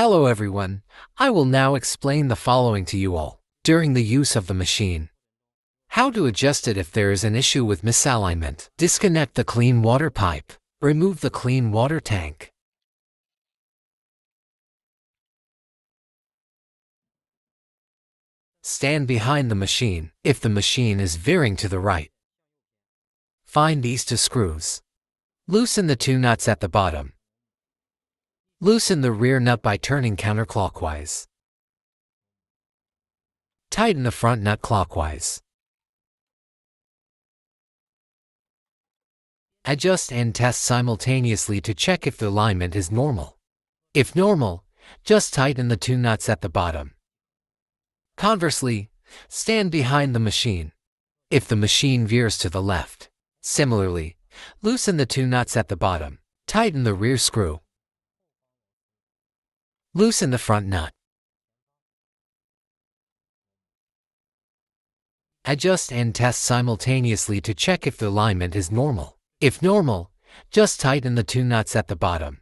Hello everyone, I will now explain the following to you all. During the use of the machine, how to adjust it if there is an issue with misalignment. Disconnect the clean water pipe. Remove the clean water tank. Stand behind the machine. If the machine is veering to the right, find these two screws. Loosen the two nuts at the bottom. Loosen the rear nut by turning counterclockwise. Tighten the front nut clockwise. Adjust and test simultaneously to check if the alignment is normal. If normal, just tighten the two nuts at the bottom. Conversely, stand behind the machine. If the machine veers to the left, similarly, loosen the two nuts at the bottom. Tighten the rear screw. Loosen the front nut. Adjust and test simultaneously to check if the alignment is normal. If normal, just tighten the two nuts at the bottom.